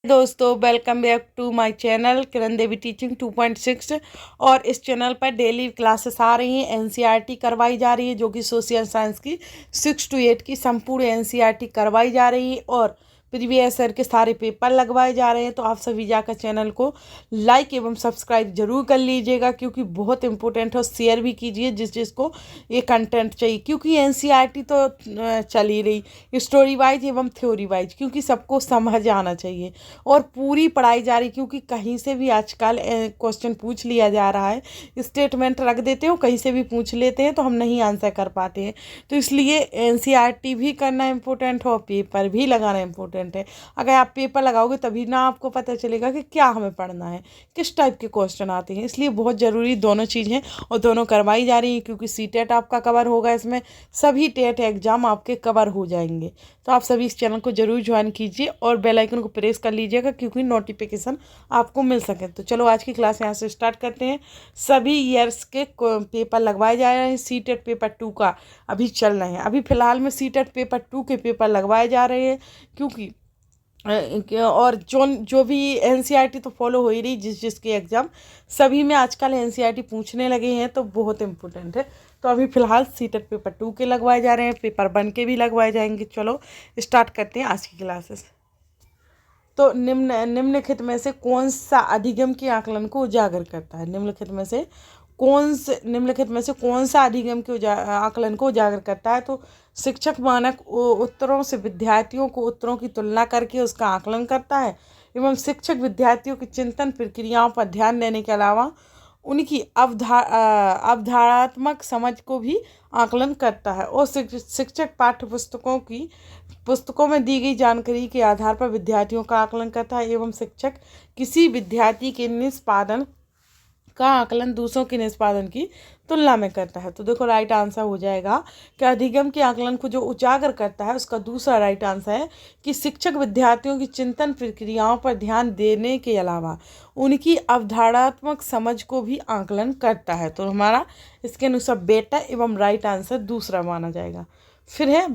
दोस्तों welcome back to my channel Kiran Devi teaching 2.6। और इस चैनल पर डेली क्लासेस आ रही हैं। एनसीईआरटी करवाई जा रही है जो कि सोशल साइंस की 6 to 8 की संपूर्ण एनसीईआरटी करवाई जा रही है और प्रीवियस ईयर के सारे पेपर लगवाए जा रहे हैं। तो आप सभी जाकर चैनल को लाइक एवं सब्सक्राइब जरूर कर लीजिएगा क्योंकि बहुत इंपॉर्टेंट है। और शेयर भी कीजिए जिसको ये कंटेंट चाहिए क्योंकि एनसीईआरटी तो चल ही रही स्टोरी वाइज एवं थ्योरी वाइज, क्योंकि सबको समझ आना चाहिए और पूरी पढ़ाई जा रही, क्योंकि कहीं से भी आजकल क्वेश्चन पूछ लिया जा रहा है। स्टेटमेंट रख देते हो, कहीं से भी पूछ लेते हैं तो हम नहीं आंसर कर पाते हैं। तो इसलिए एनसीईआरटी भी करना इम्पोर्टेंट है और पेपर भी लगाना इम्पोर्टेंट है। अगर आप पेपर लगाओगे तभी ना आपको पता चलेगा कि क्या हमें पढ़ना है, किस टाइप के क्वेश्चन आते हैं। इसलिए बहुत ज़रूरी दोनों चीज़ें और दोनों करवाई जा रही हैं क्योंकि सीटेट आपका कवर होगा, इसमें सभी टेट एग्जाम आपके कवर हो जाएंगे। तो आप सभी इस चैनल को जरूर ज्वाइन कीजिए और बेल आइकन को प्रेस कर लीजिएगा क्योंकि नोटिफिकेशन आपको मिल सके। तो चलो आज की क्लास यहाँ से स्टार्ट करते हैं। सभी ईयर्स के पेपर लगवाए जा रहे हैं। सीटेट पेपर 2 का अभी चल रहे हैं। अभी फिलहाल में सीटेट पेपर 2 के पेपर लगवाए जा रहे हैं क्योंकि और जो भी एनसीईआरटी तो फॉलो हो ही रही, जिसके एग्ज़ाम सभी में आजकल एनसीईआरटी पूछने लगे हैं तो बहुत इम्पोर्टेंट है। तो अभी फ़िलहाल सीटेट पेपर 2 के लगवाए जा रहे हैं, पेपर 1 के भी लगवाए जाएंगे। चलो स्टार्ट करते हैं आज की क्लासेस। तो निम्नलिखित में से कौन सा अधिगम के आकलन को उजागर करता है? निम्नलिखित में से कौन सा अधिगम के आकलन को उजागर करता है? तो शिक्षक मानक उत्तरों से विद्यार्थियों को उत्तरों की तुलना करके उसका आकलन करता है एवं शिक्षक विद्यार्थियों की चिंतन प्रक्रियाओं पर ध्यान देने के अलावा उनकी अवधारणात्मक समझ को भी आकलन करता है। और शिक्षक पाठ्य पुस्तकों में दी गई जानकारी के आधार पर विद्यार्थियों का आकलन करता है एवं शिक्षक किसी विद्यार्थी के निष्पादन का आकलन दूसरों के निष्पादन की तुलना में करता है। तो देखो राइट आंसर हो जाएगा कि अधिगम के आकलन को जो उजागर करता है उसका दूसरा राइट आंसर है कि शिक्षक विद्यार्थियों की चिंतन प्रक्रियाओं पर ध्यान देने के अलावा उनकी अवधारणात्मक समझ को भी आकलन करता है। तो हमारा इसके अनुसार बेटा एवं राइट आंसर दूसरा माना जाएगा। फिर है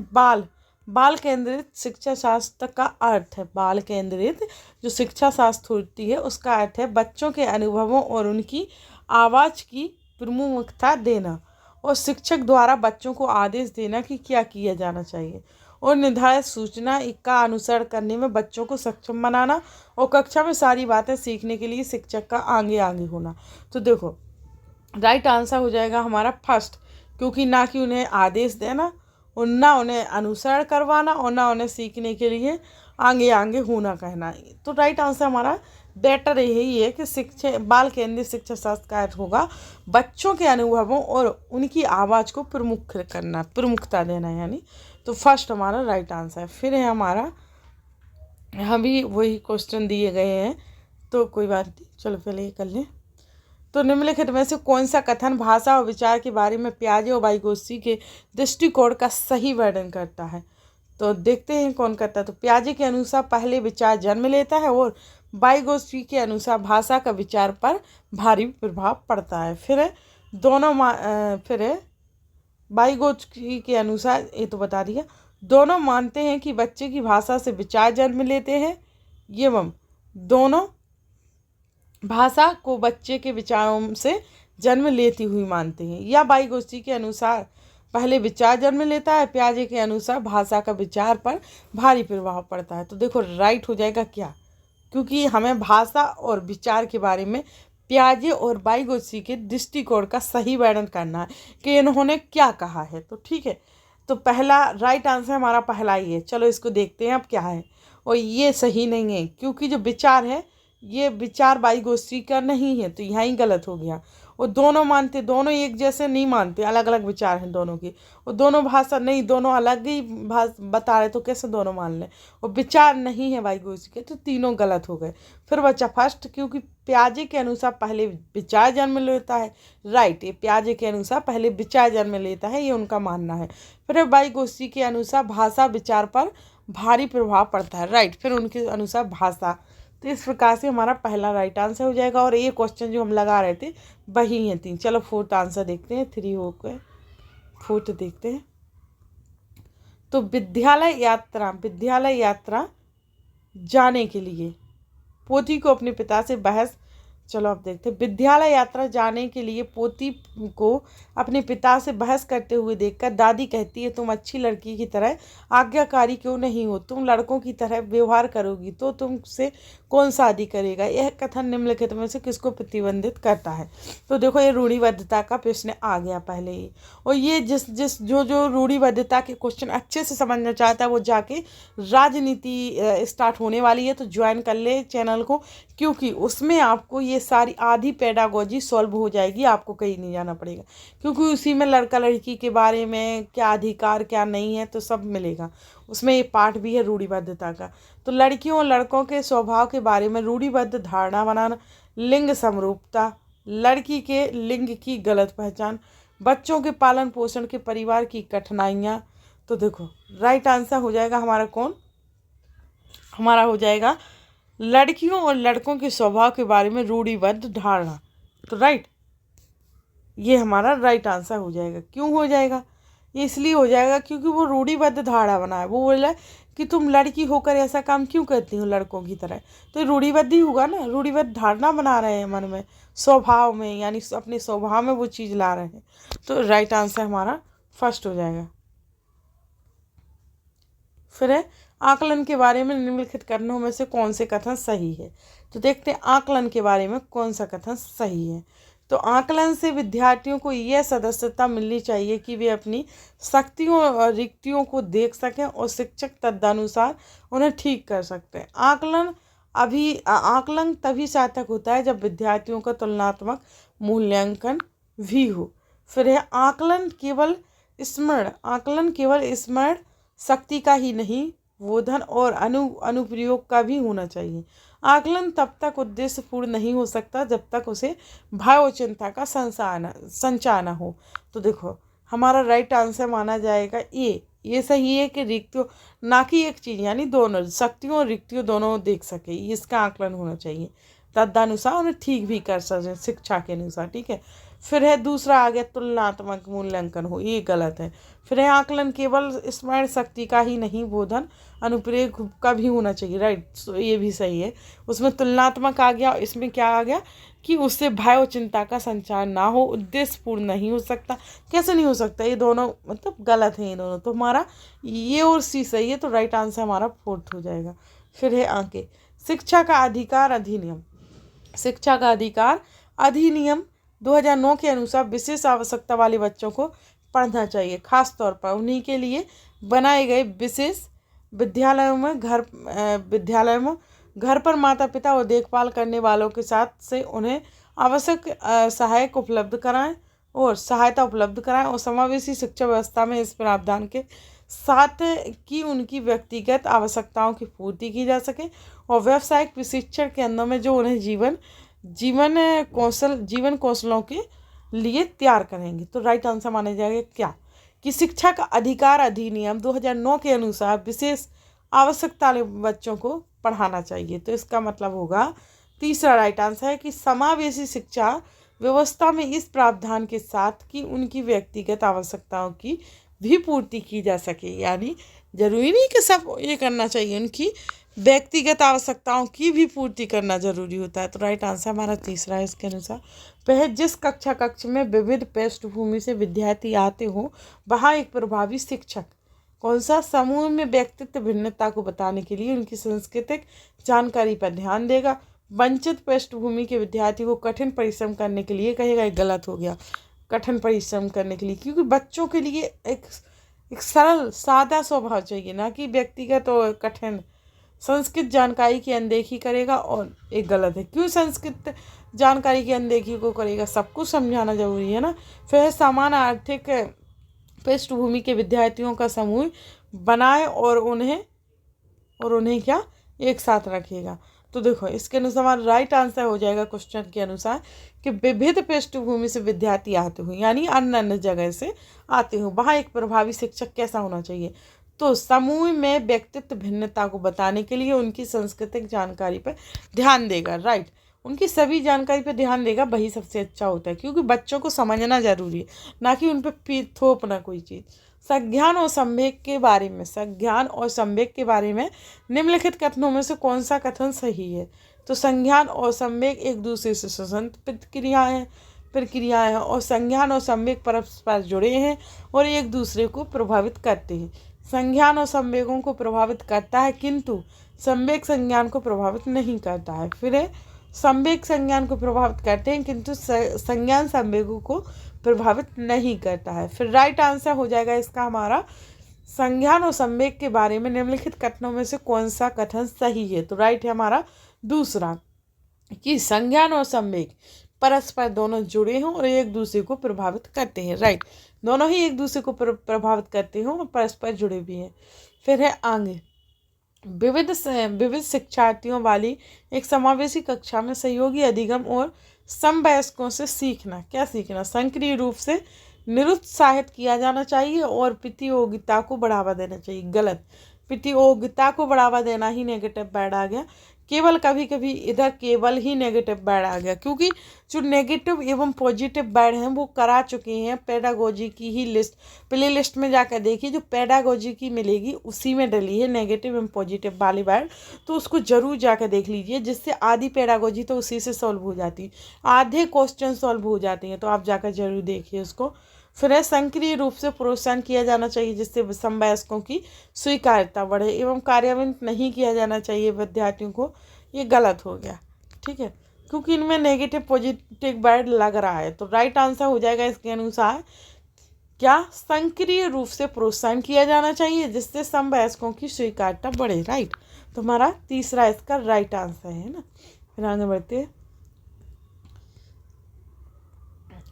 बाल केंद्रित शिक्षा शास्त्र का अर्थ है। बाल केंद्रित जो शिक्षा शास्त्र होती है उसका अर्थ है बच्चों के अनुभवों और उनकी आवाज़ की प्रमुखता देना और शिक्षक द्वारा बच्चों को आदेश देना कि क्या किया जाना चाहिए और निर्धारित सूचना का अनुसरण करने में बच्चों को सक्षम बनाना और कक्षा में सारी बातें सीखने के लिए शिक्षक का आगे आगे होना। तो देखो राइट आंसर हो जाएगा हमारा फर्स्ट, क्योंकि ना कि उन्हें आदेश देना और ना उन्हें अनुसरण करवाना और ना उन्हें सीखने के लिए आगे आगे होना कहना। तो राइट आंसर हमारा बेटर यही है कि शिक्षा बाल केंद्रित शिक्षा शास्त्र का अर्थ होगा बच्चों के अनुभवों और उनकी आवाज़ को प्रमुखता देना यानी। तो फर्स्ट हमारा राइट आंसर है। फिर है हमारा अभी वही क्वेश्चन दिए गए हैं तो कोई बात नहीं, चलो पहले ये कर लें। तो निम्नलिखित में से कौन सा कथन भाषा और विचार के बारे में पियाजे और वाइगोत्स्की के दृष्टिकोण का सही वर्णन करता है? तो देखते हैं कौन करता है। तो पियाजे के अनुसार पहले विचार जन्म लेता है और वाइगोत्स्की के अनुसार भाषा का विचार पर भारी प्रभाव पड़ता है। फिर है वाइगोत्स्की के अनुसार, ये तो बता दिया, दोनों मानते हैं कि बच्चे की भाषा से विचार जन्म लेते हैं एवं दोनों भाषा को बच्चे के विचारों से जन्म लेती हुई मानते हैं। या वाइगोत्स्की के अनुसार पहले विचार जन्म लेता है, पियाजे के अनुसार भाषा का विचार पर भारी प्रभाव पड़ता है। तो देखो राइट हो जाएगा क्या, क्योंकि हमें भाषा और विचार के बारे में पियाजे और वाइगोत्स्की के दृष्टिकोण का सही वर्णन करना है कि इन्होंने क्या कहा है। तो ठीक है, तो पहला राइट आंसर हमारा पहला ही है। चलो इसको देखते हैं अब क्या है। और ये सही नहीं है क्योंकि जो विचार है ये विचार वाइगोत्स्की का नहीं है, तो यहाँ ही गलत हो गया। और दोनों मानते, दोनों एक जैसे नहीं मानते, अलग अलग विचार हैं दोनों की। और दोनों भाषा नहीं, दोनों अलग ही बता रहे तो कैसे दोनों मान लें। और विचार नहीं है वाइगोत्स्की के, तो तीनों गलत हो गए। फिर बचा फर्स्ट, क्योंकि पियाजे के अनुसार पहले विचार जन्म लेता है। राइट, ये पियाजे के अनुसार पहले विचार जन्म लेता है, ये उनका मानना है। फिर वाइगोत्स्की के अनुसार भाषा विचार पर भारी प्रभाव पड़ता है। राइट, फिर उनके अनुसार भाषा। तो इस प्रकार से हमारा पहला राइट आंसर हो जाएगा। और ये क्वेश्चन जो हम लगा रहे थे वही हैं 3। चलो फोर्थ आंसर देखते हैं, 3 हो गए, फोर्थ देखते हैं। तो विद्यालय यात्रा जाने के लिए पोती को अपने पिता से बहस चलो अब देखते हैं। विद्यालय यात्रा जाने के लिए पोती को अपने पिता से बहस करते हुए देखकर दादी कहती है, तुम अच्छी लड़की की तरह आज्ञाकारी क्यों नहीं हो? तुम लड़कों की तरह व्यवहार करोगी तो तुमसे कौन शादी करेगा? यह कथन निम्नलिखित में से किसको प्रतिबंधित करता है? तो देखो ये रूढ़िबद्धता का प्रश्न आ गया पहले ही। और ये जिस जो रूढ़िबद्धता के क्वेश्चन अच्छे से समझना चाहता है वो जाके राजनीति स्टार्ट होने वाली है तो ज्वाइन कर ले चैनल को, क्योंकि उसमें आपको ये सारी आधी पेडागोजी सॉल्व हो जाएगी, आपको कहीं नहीं जाना पड़ेगा, क्योंकि उसी में लड़का लड़की के बारे में क्या अधिकार क्या नहीं है तो सब मिलेगा। उसमें ये पार्ट भी है रूढ़िबद्धता का। तो लड़कियों और लड़कों के स्वभाव के बारे में रूढ़िबद्ध धारणा बनाना, लिंग समरूपता, लड़की के लिंग की गलत पहचान, बच्चों के पालन पोषण के परिवार की कठिनाइयाँ। तो देखो राइट आंसर हो जाएगा हमारा कौन? हमारा हो जाएगा लड़कियों और लड़कों के स्वभाव के बारे में रूढ़िबद्ध धारणा। तो राइट, ये हमारा राइट आंसर हो जाएगा। क्यों हो जाएगा? ये इसलिए हो जाएगा क्योंकि वो रूढ़िबद्ध धारणा बना है। वो बोला कि तुम लड़की होकर ऐसा काम क्यों करती हो लड़कों की तरह, तो रूढ़िबद्ध ही होगा ना। रूढ़िबद्ध धारणा बना रहे हैं मन में, स्वभाव में, यानी अपने स्वभाव में वो चीज़ ला रहे हैं। तो राइट आंसर हमारा फर्स्ट हो जाएगा। फिर है आकलन के बारे में निम्नलिखित कथनों में से कौन से कथन सही है? तो देखते हैं आकलन के बारे में कौन सा कथन सही है। तो आकलन से विद्यार्थियों को यह सदस्यता मिलनी चाहिए कि वे अपनी शक्तियों और रिक्तियों को देख सकें और शिक्षक तदनुसार उन्हें ठीक कर सकते हैं। आकलन तभी सार्थक होता है जब विद्यार्थियों का तुलनात्मक मूल्यांकन भी हो। फिर है आकलन केवल स्मरण शक्ति का ही नहीं, बोधन और अनुप्रयोग का भी होना चाहिए। आकलन तब तक उद्देश्यपूर्ण नहीं हो सकता जब तक उसे भय और चिंता का संचार न हो। तो देखो हमारा राइट आंसर माना जाएगा ये सही है कि रिक्तियों, ना कि एक चीज़, यानी दोनों शक्तियों और रिक्तियों दोनों देख सके, इसका आकलन होना चाहिए। तदनुसार उन्हें ठीक भी कर सकें शिक्षा के अनुसार। ठीक है। फिर है दूसरा आ गया तुलनात्मक मूल्यांकन हो, ये गलत है। फिर है आकलन केवल स्मरण शक्ति का ही नहीं, बोधन अनुप्रयोग का भी होना चाहिए। राइट, तो ये भी सही है। उसमें तुलनात्मक आ गया, इसमें क्या आ गया कि उससे भय और चिंता का संचार ना हो, उद्देश्यपूर्ण नहीं हो सकता। कैसे नहीं हो सकता? ये दोनों मतलब गलत है ये दोनों। तो हमारा ये और सी सही है, तो राइट आंसर हमारा फोर्थ हो जाएगा। फिर है आगे शिक्षा का अधिकार अधिनियम। शिक्षा का अधिकार अधिनियम 2009 के अनुसार विशेष आवश्यकता वाले बच्चों को पढ़ना चाहिए, खास तौर पर उन्हीं के लिए बनाए गए विशेष विद्यालयों में घर पर माता पिता और देखभाल करने वालों के साथ से उन्हें आवश्यक सहायता उपलब्ध कराएं और समावेशी शिक्षा व्यवस्था में इस प्रावधान के साथ कि उनकी व्यक्तिगत आवश्यकताओं की पूर्ति की जा सके और व्यावसायिक प्रशिक्षण केंद्रों में जो उन्हें जीवन कौशलों के लिए तैयार करेंगे। तो राइट आंसर माना जाएगा क्या? कि शिक्षा का अधिकार अधिनियम 2009 के अनुसार विशेष आवश्यकता वाले बच्चों को पढ़ाना चाहिए। तो इसका मतलब होगा तीसरा राइट आंसर है कि समावेशी शिक्षा व्यवस्था में इस प्रावधान के साथ कि उनकी व्यक्तिगत आवश्यकताओं की भी पूर्ति की जा सके, यानी जरूरी नहीं कि सब ये करना चाहिए, उनकी व्यक्तिगत आवश्यकताओं की भी पूर्ति करना जरूरी होता है। तो राइट आंसर हमारा तीसरा है इसके अनुसार। वह जिस कक्ष में विविध पृष्ठभूमि से विद्यार्थी आते हो वहाँ एक प्रभावी शिक्षक कौन सा समूह में व्यक्तित्व भिन्नता को बताने के लिए उनकी सांस्कृतिक जानकारी पर ध्यान देगा। वंचित पृष्ठभूमि के विद्यार्थी को कठिन परिश्रम करने के लिए कहेगा, ये गलत हो गया, कठिन परिश्रम करने के लिए, क्योंकि बच्चों के लिए एक सरल सादा स्वभाव चाहिए, ना कि व्यक्तिगत और कठिन। संस्कृत जानकारी की अनदेखी करेगा और एक गलत है। क्यों संस्कृत जानकारी की अनदेखी को करेगा? सब कुछ समझाना जरूरी है ना। फिर समान आर्थिक पृष्ठभूमि के विद्यार्थियों का समूह बनाए और उन्हें क्या एक साथ रखेगा। तो देखो इसके अनुसार राइट आंसर हो जाएगा क्वेश्चन के अनुसार कि विविध पृष्ठभूमि से विद्यार्थी आते हो, यानी अन्य अन्य जगह से आते हो, वहाँ एक प्रभावी शिक्षक कैसा होना चाहिए? तो समूह में व्यक्तित्व भिन्नता को बताने के लिए उनकी सांस्कृतिक जानकारी पर ध्यान देगा। राइट, उनकी सभी जानकारी पर ध्यान देगा, वही सबसे अच्छा होता है, क्योंकि बच्चों को समझना जरूरी है, ना कि उन पर थोपना कोई चीज़। संज्ञान और संवेग के बारे में, संज्ञान और संवेग के बारे में निम्नलिखित कथनों में से कौन सा कथन सही है? तो संज्ञान और संवेग एक दूसरे से स्वतंत्र प्रक्रियाएं हैं और संज्ञान और संवेग परस्पर जुड़े हैं और एक दूसरे को प्रभावित करते हैं। संज्ञान और संवेगों को प्रभावित करता है किंतु संवेग संज्ञान को प्रभावित नहीं करता है। फिर है संवेग संज्ञान को प्रभावित करते हैं किंतु संज्ञान संवेगों को प्रभावित नहीं करता है। फिर राइट आंसर हो जाएगा इसका हमारा संज्ञान और संवेग के बारे में निम्नलिखित कथनों में से कौन सा कथन सही है? तो राइट है हमारा दूसरा कि संज्ञान और संवेग परस्पर दोनों जुड़े हों और एक दूसरे को प्रभावित करते हैं। राइट, दोनों ही एक दूसरे को प्रभावित करते हों और परस्पर जुड़े भी हैं। फिर है आगे, विविध शिक्षार्थियों वाली एक समावेशी कक्षा में सहयोगी अधिगम और समवयस्कों से सीखना। क्या सीखना? सक्रिय रूप से निरुत्साहित किया जाना चाहिए और प्रतियोगिता को बढ़ावा देना चाहिए। गलत, प्रतियोगिता को बढ़ावा देना ही नेगेटिव वर्ड आ गया। केवल कभी कभी इधर केवल ही नेगेटिव वर्ड आ गया, क्योंकि जो नेगेटिव एवं पॉजिटिव वर्ड हैं वो करा चुके हैं पेडागोजी की ही लिस्ट, प्ले लिस्ट में जाकर देखिए जो पेडागोजी की मिलेगी उसी में डली है नेगेटिव एवं पॉजिटिव वाली वर्ड, तो उसको जरूर जाकर देख लीजिए, जिससे आधी पेडागोजी तो उसी से सॉल्व हो जाती है, आधे क्वेश्चन सॉल्व हो जाते हैं, तो आप जाकर जरूर देखिए उसको। फिर है सक्रिय रूप से प्रोत्साहन किया जाना चाहिए जिससे समवयस्कों की स्वीकार्यता बढ़े एवं कार्यान्वित नहीं किया जाना चाहिए विद्यार्थियों को। ये गलत हो गया, ठीक है, क्योंकि इनमें नेगेटिव पॉजिटिव वर्ड लग रहा है। तो राइट आंसर हो जाएगा इसके अनुसार क्या? सक्रिय रूप से प्रोत्साहन किया जाना चाहिए जिससे समवयस्कों की स्वीकार्यता बढ़े। राइट, तो हमारा तीसरा इसका राइट आंसर है ना। फिर आगे बढ़ते हैं।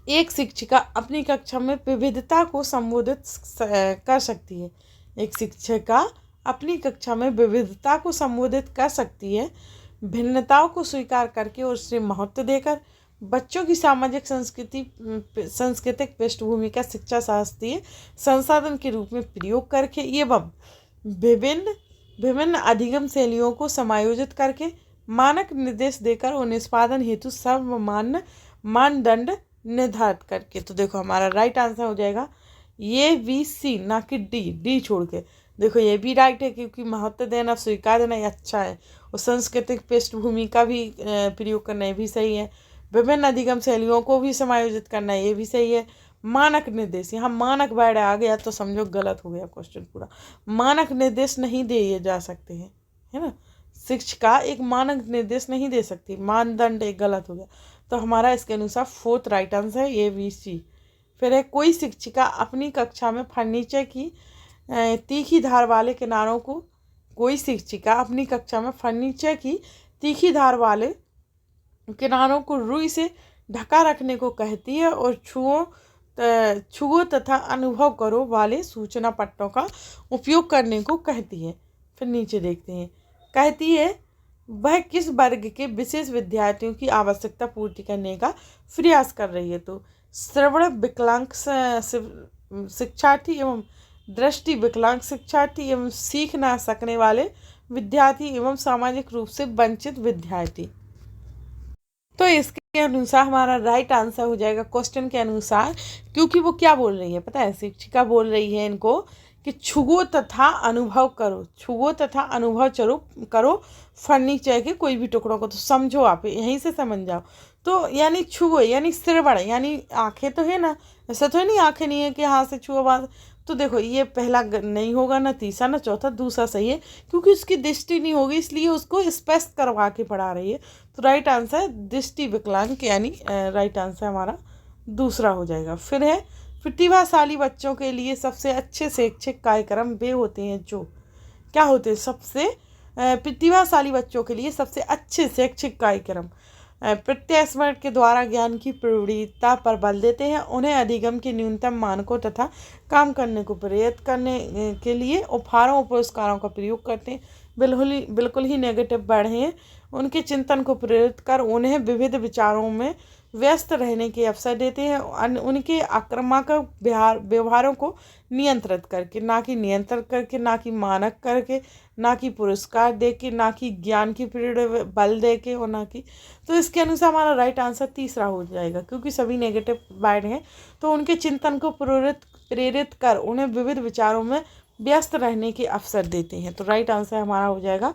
एक शिक्षिका अपनी कक्षा में विविधता को संबोधित कर सकती है। एक शिक्षिका अपनी कक्षा में विविधता को संबोधित कर सकती है भिन्नताओं को स्वीकार करके और उसे महत्व देकर, बच्चों की सामाजिक सांस्कृतिक पृष्ठभूमि का शिक्षा शास्त्रीय संसाधन के रूप में प्रयोग करके एवं विभिन्न अधिगम शैलियों को समायोजित करके मानक निर्देश देकर और निष्पादन हेतु सर्वमान्य मानदंड निर्धारित करके। तो देखो हमारा राइट आंसर हो जाएगा ये बी सी, ना कि डी छोड़ के। देखो ये भी राइट है क्योंकि महत्व देना स्वीकार देना ये अच्छा है, और सांस्कृतिक पृष्ठभूमि का भी प्रयोग करना ये भी सही है, विभिन्न अधिगम शैलियों को भी समायोजित करना ये भी सही है। मानक निर्देश, यहाँ मानक वर्ड आ गया तो समझो गलत हो गया क्वेश्चन पूरा। मानक निर्देश नहीं दिए जा सकते हैं, है ना, शिक्षिका एक मानक निर्देश नहीं दे सकती, मानदंड एक गलत हो गया। तो हमारा इसके अनुसार फोर्थ राइट आंसर है ए बी सी। फिर है कोई शिक्षिका अपनी कक्षा में फर्नीचर की तीखी धार वाले किनारों को, कोई शिक्षिका अपनी कक्षा में फर्नीचर की तीखी धार वाले किनारों को रुई से ढका रखने को कहती है और छुओ तथा अनुभव करो वाले सूचना पट्टों का उपयोग करने को कहती है। फिर नीचे देखते हैं, कहती है वह किस वर्ग के विशेष विद्यार्थियों की आवश्यकता पूर्ति करने का प्रयास कर रही है। तो श्रवण विकलांग शिक्षार्थी एवं दृष्टि विकलांग शिक्षार्थी एवं सीख ना सकने वाले विद्यार्थी एवं सामाजिक रूप से वंचित विद्यार्थी। तो इसके अनुसार हमारा राइट आंसर हो जाएगा क्वेश्चन के अनुसार, क्योंकि वो क्या बोल रही है पता है, शिक्षिका बोल रही है इनको कि छुओ तथा अनुभव करो, छुओ तथा अनुभव करो फर्नीचर के कोई भी टुकड़ों को। तो समझो आप यहीं से समझ जाओ, तो यानी छुओ यानी श्रवण, यानी आंखें तो है ना, ऐसा तो है नहीं आंखें नहीं है कि हाथ से छुओ बात। तो देखो ये पहला नहीं होगा, ना तीसरा ना चौथा, दूसरा सही है क्योंकि उसकी दृष्टि नहीं होगी इसलिए उसको स्पष्ट करवा के पढ़ा रही है। तो राइट आंसर दृष्टि विकलांग, यानी राइट आंसर हमारा दूसरा हो जाएगा। फिर है प्रतिभाशाली बच्चों के लिए सबसे अच्छे शैक्षिक कार्यक्रम वे होते हैं जो क्या होते हैं, सबसे प्रतिभाशाली बच्चों के लिए सबसे अच्छे शैक्षिक कार्यक्रम प्रत्यास्मरण के द्वारा ज्ञान की प्रवृत्ता पर बल देते हैं, उन्हें अधिगम के न्यूनतम मानकों तथा काम करने को प्रेरित करने के लिए उपहारों और पुरस्कारों का प्रयोग करते हैं। बिल्कुल ही नेगेटिव वर्ड हैं, उनके चिंतन को प्रेरित कर उन्हें विविध विचारों में व्यस्त रहने के अवसर देते हैं, उनके आक्रामक व्यवहारों को नियंत्रित करके, ना कि नियंत्रित करके, ना कि मानक करके, ना कि पुरस्कार दे के, ना कि ज्ञान की पीरियड बल दे के, और ना कि। तो इसके अनुसार हमारा राइट आंसर तीसरा हो जाएगा क्योंकि सभी नेगेटिव वर्ड हैं, तो उनके चिंतन को प्रेरित प्रेरित कर उन्हें विविध विचारों में व्यस्त रहने के अवसर देते हैं। तो राइट आंसर हमारा हो जाएगा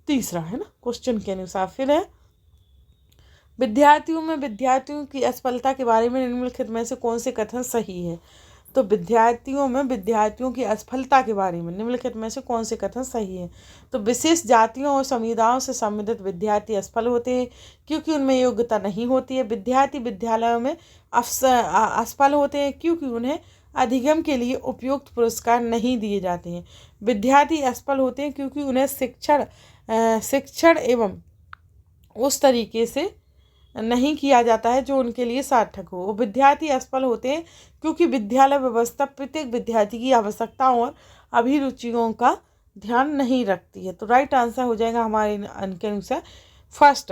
तीसरा, है ना, क्वेश्चन के अनुसार। फिर है विद्यार्थियों की असफलता के बारे में निम्नलिखित में से कौन से कथन सही है। तो विद्यार्थियों की असफलता के बारे में निम्नलिखित में से कौन से कथन सही है। तो विशेष जातियों और समुदायों से संबंधित विद्यार्थी असफल होते हैं क्योंकि उनमें योग्यता नहीं होती है। विद्यार्थी विद्यालयों में असफल होते हैं क्योंकि उन्हें अधिगम के लिए उपयुक्त पुरस्कार नहीं दिए जाते हैं। विद्यार्थी असफल होते हैं क्योंकि उन्हें शिक्षण एवं उस तरीके से नहीं किया जाता है जो उनके लिए सार्थक हो। विद्यार्थी असफल होते हैं क्योंकि विद्यालय व्यवस्था प्रत्येक विद्यार्थी की आवश्यकताओं और अभिरुचियों का ध्यान नहीं रखती है। तो राइट आंसर हो जाएगा हमारे के अनुसार फर्स्ट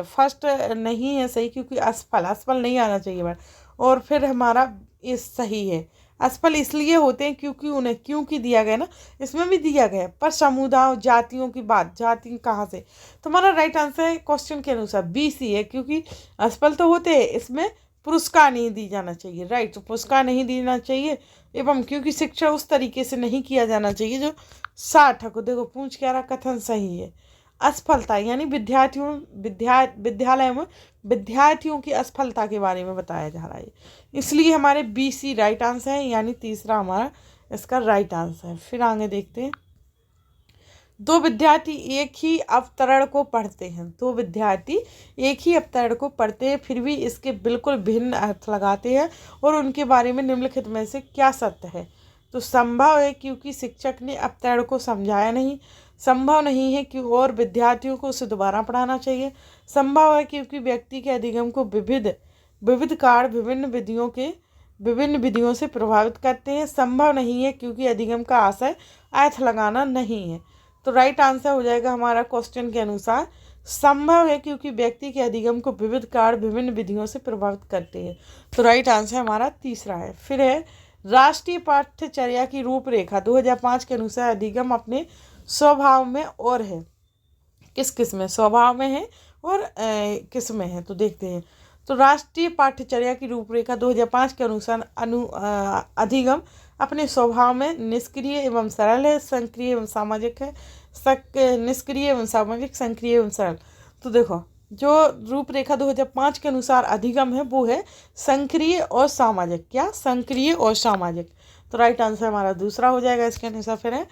नहीं है सही, क्योंकि असफल नहीं आना चाहिए बार। और फिर हमारा इस सही है, असफल इसलिए होते हैं क्योंकि उन्हें क्योंकि दिया गया ना, इसमें भी दिया गया पर समुदाय जातियों की बात, जाति कहाँ से। तो हमारा राइट आंसर है क्वेश्चन के अनुसार BC है, क्योंकि असफल तो होते हैं, इसमें पुरस्कार नहीं दी जाना चाहिए। राइट, तो पुरस्कार नहीं देना चाहिए एवं क्योंकि शिक्षा उस तरीके से नहीं किया जाना चाहिए जो सार्थक हो। देखो पूछ क्या रहा, कथन सही है। असफलता यानी विद्यालय में विद्यार्थियों की असफलता के बारे में बताया जा रहा है, इसलिए हमारे BC राइट आंसर है, यानी तीसरा हमारा इसका राइट आंसर है। फिर आगे देखते हैं। दो विद्यार्थी एक ही अवतरण को पढ़ते हैं, फिर भी इसके बिल्कुल भिन्न अर्थ लगाते हैं और उनके बारे में निम्नलिखित में से क्या सत्य है। तो संभव है क्योंकि शिक्षक ने अवतरण को समझाया नहीं, संभव नहीं है कि और विद्यार्थियों को उसे दोबारा पढ़ाना चाहिए, संभव है क्योंकि व्यक्ति के अधिगम को विविध कार्य विभिन्न विधियों से प्रभावित करते हैं, संभव नहीं है क्योंकि अधिगम का आशय अर्थ लगाना नहीं है। तो राइट आंसर हो जाएगा हमारा क्वेश्चन के अनुसार संभव है क्योंकि व्यक्ति के अधिगम को विविध कार्य विभिन्न विधियों से प्रभावित करते हैं। तो राइट आंसर हमारा तीसरा है। फिर है राष्ट्रीय पाठ्यचर्या की रूपरेखा 2005 के अनुसार अधिगम अपने स्वभाव में और है, किस में स्वभाव में है और किस में है, तो देखते हैं। तो राष्ट्रीय पाठ्यचर्या की रूपरेखा 2005 के अनुसार अधिगम अपने स्वभाव में निष्क्रिय एवं सरल है, सक्रिय एवं सामाजिक है, निष्क्रिय एवं सामाजिक, सक्रिय एवं सरल। तो देखो जो रूपरेखा 2005 के अनुसार अधिगम है वो है सक्रिय और सामाजिक। क्या? सक्रिय और सामाजिक। तो राइट आंसर हमारा दूसरा हो जाएगा इसके अनुसार। फिर है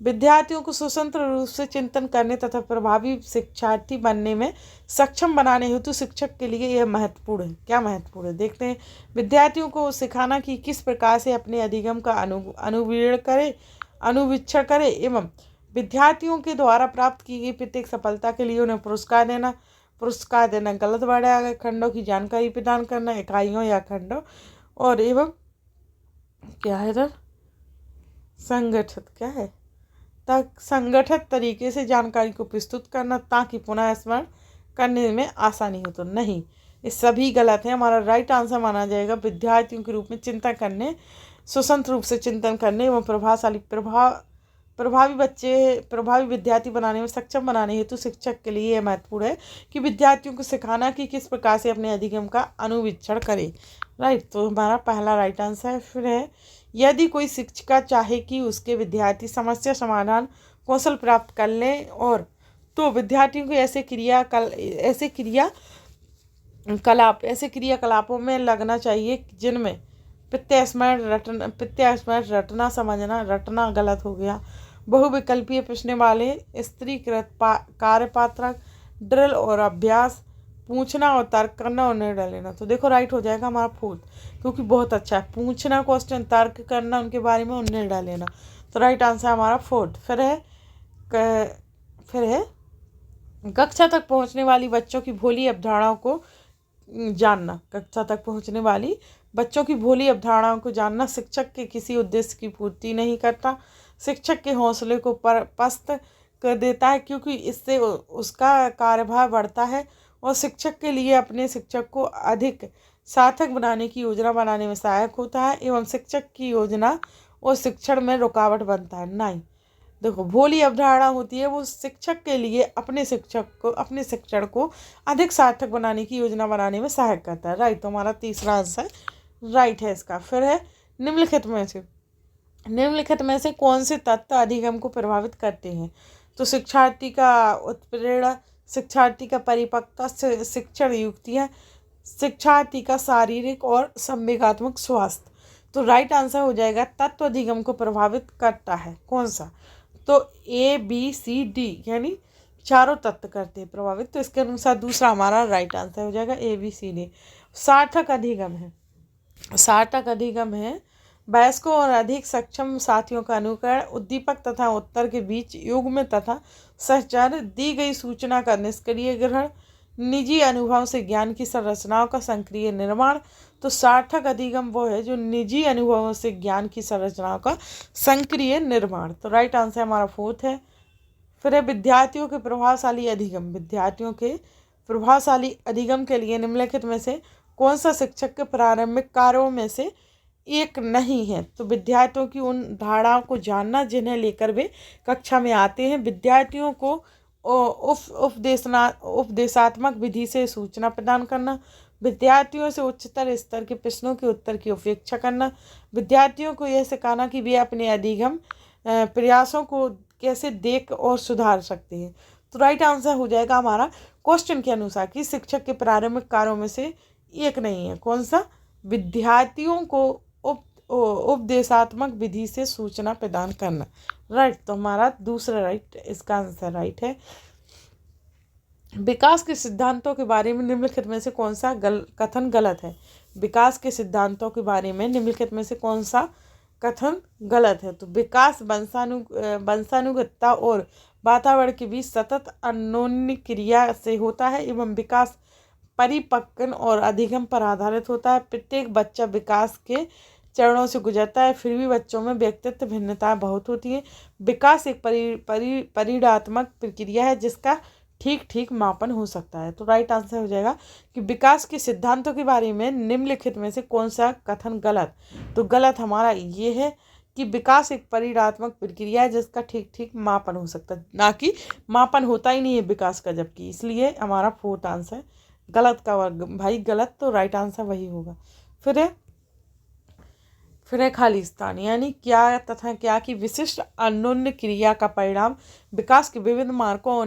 विद्यार्थियों को स्वतंत्र रूप से चिंतन करने तथा प्रभावी शिक्षार्थी बनने में सक्षम बनाने हेतु शिक्षक के लिए यह महत्वपूर्ण है। क्या महत्वपूर्ण है, देखते हैं। विद्यार्थियों को सिखाना कि किस प्रकार से अपने अधिगम का अनुवीक्षण करे एवं विद्यार्थियों के द्वारा प्राप्त की गई प्रत्येक सफलता के लिए उन्हें पुरस्कार देना गलत वर्ड है, खंडों की जानकारी प्रदान करना, इकाइयों या खंडों और एवं क्या है इधर संगठित तरीके से जानकारी को प्रस्तुत करना ताकि पुनः स्मरण करने में आसानी हो। तो नहीं, ये सभी गलत है। हमारा राइट आंसर माना जाएगा विद्यार्थियों के रूप में चिंतन करने, स्वतंत्र रूप से चिंतन करने एवं प्रभावी विद्यार्थी बनाने में सक्षम बनाने हेतु शिक्षक के लिए यह महत्वपूर्ण है कि विद्यार्थियों को सिखाना कि किस प्रकार से अपने अधिगम का अनुवीक्षण करे। राइट, तो हमारा पहला राइट आंसर है। फिर है यदि कोई शिक्षिका चाहे कि उसके विद्यार्थी समस्या समाधान कौशल प्राप्त कर लें और तो विद्यार्थियों को ऐसे क्रियाकलापों में लगना चाहिए जिनमें प्रत्यस्मरण रटना समझना, रटना गलत हो गया, बहुविकल्पीय प्रश्न वाले, स्त्रीकृत कार्यपात्रक, ड्रिल और अभ्यास, पूछना और तर्क करना और निर्णय लेना। तो देखो राइट हो जाएगा हमारा फोर्थ, क्योंकि बहुत अच्छा है पूछना क्वेश्चन, तर्क करना उनके बारे में और निर्णय लेना। तो राइट आंसर हमारा फोर्थ। फिर है कक्षा तक पहुंचने वाली बच्चों की भोली अवधारणाओं को जानना। कक्षा तक पहुंचने वाली बच्चों की भोली अवधारणाओं को जानना शिक्षक के किसी उद्देश्य की पूर्ति नहीं करता, शिक्षक के हौसले को पस्त कर देता है क्योंकि इससे उसका कार्यभार बढ़ता है और शिक्षक के लिए अपने शिक्षक को अधिक सार्थक बनाने की योजना बनाने में सहायक होता है एवं शिक्षक की योजना और शिक्षण में रुकावट बनता है। नहीं, देखो भोली अवधारणा होती है वो शिक्षक के लिए अपने शिक्षण को अधिक सार्थक बनाने की योजना बनाने में सहायक करता है। राइट, तो हमारा तीसरा आंसर राइट है इसका। फिर है निम्नलिखित में से निम्नलिखित में से कौन से तत्व अधिगम को प्रभावित करते हैं? तो शिक्षार्थी का उत्प्रेरणा, शिक्षार्थी का परिपक्वता, शिक्षण युक्तियाँ, शिक्षार्थी का शारीरिक और संवेगात्मक स्वास्थ्य। तो राइट आंसर हो जाएगा तत्व अधिगम को प्रभावित करता है कौन सा? तो ABCD यानी चारों तत्व करते हैं प्रभावित। तो इसके अनुसार दूसरा हमारा राइट आंसर हो जाएगा ABCD। सार्थक अधिगम है, सार्थक अधिगम है वयस्कों और अधिक सक्षम साथियों का अनुकरण, उद्दीपक तथा उत्तर के बीच युग्म तथा सहचर, दी गई सूचना का निष्क्रिय ग्रहण, निजी अनुभव से ज्ञान की संरचनाओं का सक्रिय निर्माण। तो सार्थक अधिगम वो है जो निजी अनुभवों से ज्ञान की संरचनाओं का सक्रिय निर्माण। तो राइट आंसर हमारा फोर्थ है। फिर है विद्यार्थियों के प्रभावशाली अधिगम। विद्यार्थियों के प्रभावशाली अधिगम के लिए निम्नलिखित में से कौन सा शिक्षक के प्रारंभिक कार्यों में से एक नहीं है? तो विद्यार्थियों की उन धारणाओं को जानना जिन्हें लेकर वे कक्षा में आते हैं, विद्यार्थियों को उपदेशात्मक विधि से सूचना प्रदान करना, विद्यार्थियों से उच्चतर स्तर के प्रश्नों के उत्तर की अपेक्षा करना, विद्यार्थियों को यह सिखाना कि वे अपने अधिगम प्रयासों को कैसे देख और सुधार सकते हैं। तो राइट आंसर हो जाएगा हमारा क्वेश्चन के अनुसार कि शिक्षक के प्रारंभिक कार्यों में से एक नहीं है। कौन सा? विद्यार्थियों को उपदेशात्मक विधि से सूचना प्रदान करना। राइट, तो हमारा दूसरा राइट, इसका आंसर राइट है। विकास के सिद्धांतों के बारे में निम्नलिखित में से कौन सा कथन गलत है? विकास के सिद्धांतों के बारे में निम्नलिखित में से कौन सा कथन गलत है? तो विकास वंशानुगतता और वातावरण के बीच सतत अन्योन्य क्रिया से होता है एवं विकास परिपक्वन और अधिगम पर आधारित होता है। प्रत्येक बच्चा विकास के चरणों से गुजरता है, फिर भी बच्चों में व्यक्तित्व भिन्नताएं बहुत होती हैं। विकास एक परिणात्मक प्रक्रिया है जिसका ठीक ठीक मापन हो सकता है। तो राइट आंसर हो जाएगा कि विकास के सिद्धांतों के बारे में निम्नलिखित में से कौन सा कथन गलत? तो गलत हमारा ये है कि विकास एक परिणात्मक प्रक्रिया है जिसका ठीक ठीक मापन हो सकता है, ना कि मापन होता ही नहीं है विकास का, जबकि इसलिए हमारा फोर्थ आंसर गलत का वर्ग भाई गलत। तो राइट आंसर वही होगा। फिर है खाली स्थान, यानी क्या तथा क्या की विशिष्ट अन्योन्य क्रिया का परिणाम विकास के विभिन्न मार्गों और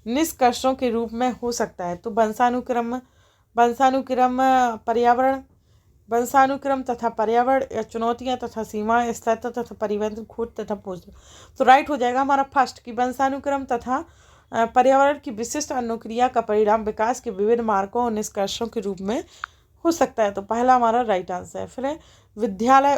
निष्कर्षों के रूप में हो सकता है। तो वंशानुक्रम तथा पर्यावरण या चुनौतियां तथा सीमाएं, स्थिरता तथा परिवर्तन, खोज तथा पोषण। तो राइट हो जाएगा हमारा फर्स्ट कि वंशानुक्रम तथा पर्यावरण की विशिष्ट अनुक्रिया का परिणाम विकास के विभिन्न मार्गों और निष्कर्षों के रूप में हो सकता है। तो पहला हमारा राइट आंसर है। फिर है विद्यालय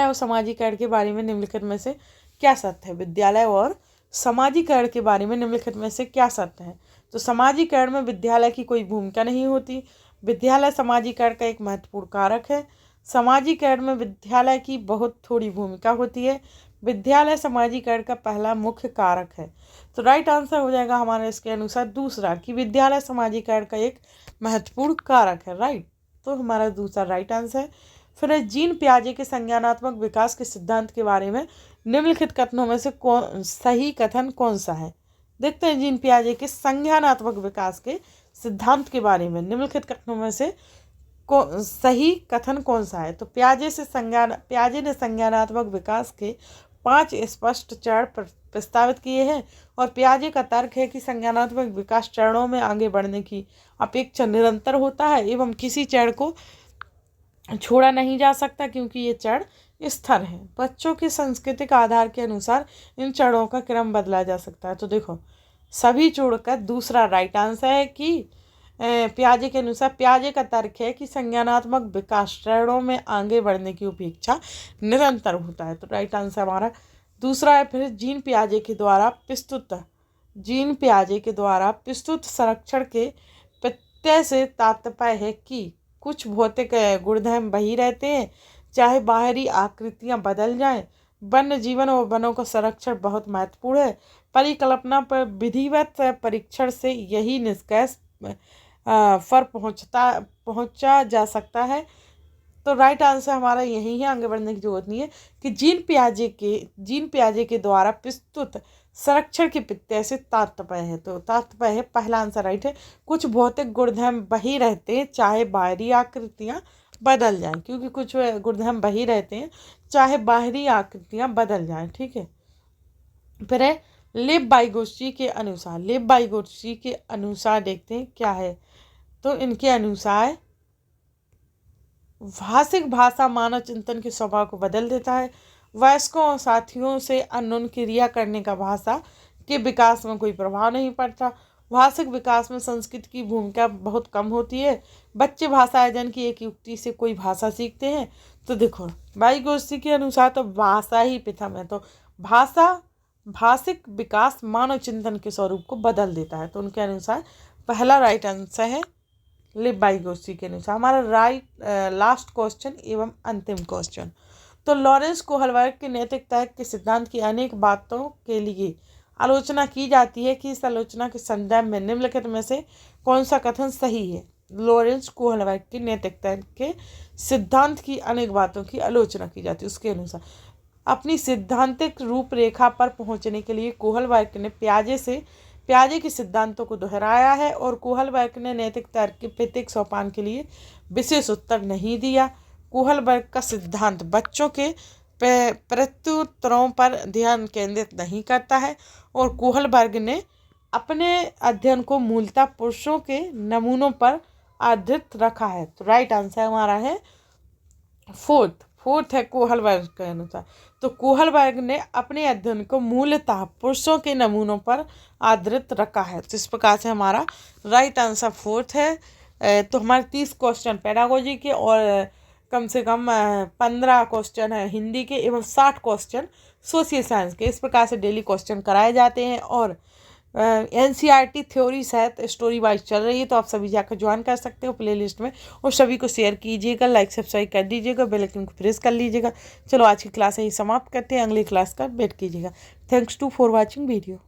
और समाजीकरण के बारे में निम्नलिखित में से क्या सत्य है? विद्यालय और समाजीकरण के बारे में निम्नलिखित में से क्या सत्य है? तो समाजीकरण में विद्यालय की कोई भूमिका नहीं होती। विद्यालय समाजीकरण का एक महत्वपूर्ण कारक है। समाजीकरण में विद्यालय की बहुत थोड़ी भूमिका होती है। विद्यालय समाजीकरण का पहला मुख्य कारक है। तो राइट आंसर हो जाएगा हमारा इसके अनुसार दूसरा कि विद्यालय समाजीकरण का एक महत्वपूर्ण कारक है। राइट, तो हमारा दूसरा राइट आंसर है। फिर जीन पियाजे के संज्ञानात्मक विकास के सिद्धांत के बारे में निम्नलिखित कथनों में से सही कथन कौन सा है? देखते हैं जीन पियाजे के संज्ञानात्मक विकास के सिद्धांत के बारे में निम्नलिखित कथनों में से सही कथन कौन सा है? तो पियाजे ने संज्ञानात्मक विकास के 5 स्पष्ट चरण प्रस्तावित किए हैं और पियाजे का तर्क है कि संज्ञानात्मक विकास चरणों में आगे बढ़ने की अपेक्षा निरंतर होता है एवं किसी चरण को छोड़ा नहीं जा सकता क्योंकि ये चरण स्थिर है। बच्चों के सांस्कृतिक आधार के अनुसार इन चरणों का क्रम बदला जा सकता है। तो देखो सभी जोड़कर दूसरा राइट आंसर है कि पियाजे के अनुसार पियाजे का तर्क है कि संज्ञानात्मक विकास चरणों में आगे बढ़ने की अपेक्षा निरंतर होता है। तो राइट आंसर हमारा दूसरा है। फिर जीन पियाजे के द्वारा प्रस्तुत संरक्षण के प्रत्यय से तात्पर्य है कि कुछ भौतिक गुणधर्म वही रहते हैं चाहे बाहरी आकृतियां बदल जाएं। वन्य जीवन और वनों का संरक्षण बहुत महत्वपूर्ण है। परिकल्पना पर विधिवत परीक्षण से यही निष्कर्ष पर पहुंचा जा सकता है। तो राइट आंसर हमारा यही है, आगे बढ़ने की जरूरत नहीं है कि जीन पियाजे के द्वारा प्रस्तुत संरक्षण के प्रत्यय से तात्पर्य है। तो तात्पर्य है पहला आंसर राइट है। कुछ भौतिक गुणधर्म वही रहते हैं चाहे बाहरी आकृतियां बदल जाएं, क्योंकि कुछ गुणधर्म वही रहते हैं चाहे बाहरी आकृतियां बदल जाएं। ठीक है। फिर है लेब वाइगोत्स्की के अनुसार। लेब वाइगोत्स्की के अनुसार देखते हैं क्या है। तो इनके अनुसार भाषिक भाषा मानव चिंतन के स्वभाव को बदल देता है। वयस्कों और साथियों से अनोन क्रिया करने का भाषा के विकास में कोई प्रभाव नहीं पड़ता। भाषिक विकास में संस्कृत की भूमिका बहुत कम होती है। बच्चे भाषा अर्जन की एक युक्ति से कोई भाषा सीखते हैं। तो देखो वाइगोत्स्की के अनुसार तो भाषा ही प्रथम है। तो भाषा भाषिक विकास मानव चिंतन के स्वरूप को बदल देता है। तो उनके अनुसार पहला राइट आंसर है लेब वाइगोत्स्की के अनुसार। हमारा लास्ट क्वेश्चन एवं अंतिम क्वेश्चन। तो लॉरेंस कोहलबर्ग के नैतिक तर्क के सिद्धांत की अनेक बातों के लिए आलोचना की जाती है कि इस आलोचना के संदर्भ में निम्नलिखित में से कौन सा कथन सही है। लॉरेंस कोहलबर्ग के नैतिक तर्क के सिद्धांत की अनेक बातों की आलोचना की जाती है। उसके अनुसार अपनी सिद्धांतिक रूपरेखा पर पहुंचने के लिए कोहलबर्ग ने प्याजे के सिद्धांतों को दोहराया है और कोहलबर्ग ने नैतिक तर्क के प्रत्येक सोपान के लिए विशेष उत्तर नहीं दिया। कोहलबर्ग का सिद्धांत बच्चों के प्रत्युत्तरों पर ध्यान केंद्रित नहीं करता है और कोहलबर्ग ने अपने अध्ययन को मूलतः पुरुषों के नमूनों पर आधारित रखा है। तो राइट आंसर हमारा है फोर्थ है कोहलबर्ग के अनुसार। तो कोहलबर्ग ने अपने अध्ययन को मूलतः पुरुषों के नमूनों पर आधारित रखा है। तो इस प्रकार से हमारा राइट आंसर फोर्थ है। तो हमारे 30 क्वेश्चन पेडागोजी के और कम से कम 15 क्वेश्चन है हिंदी के एवं 60 क्वेश्चन सोशल साइंस के। इस प्रकार से डेली क्वेश्चन कराए जाते हैं और NCERT थ्योरी सहित स्टोरी वाइज चल रही है। तो आप सभी जाकर ज्वाइन कर सकते हो प्लेलिस्ट में और सभी को शेयर कीजिएगा, लाइक सब्सक्राइब कर दीजिएगा, बेल आइकन को प्रेस कर लीजिएगा। चलो आज की क्लास यही समाप्त करते हैं, अगली क्लास का वेट कीजिएगा। Thanks to for watching video.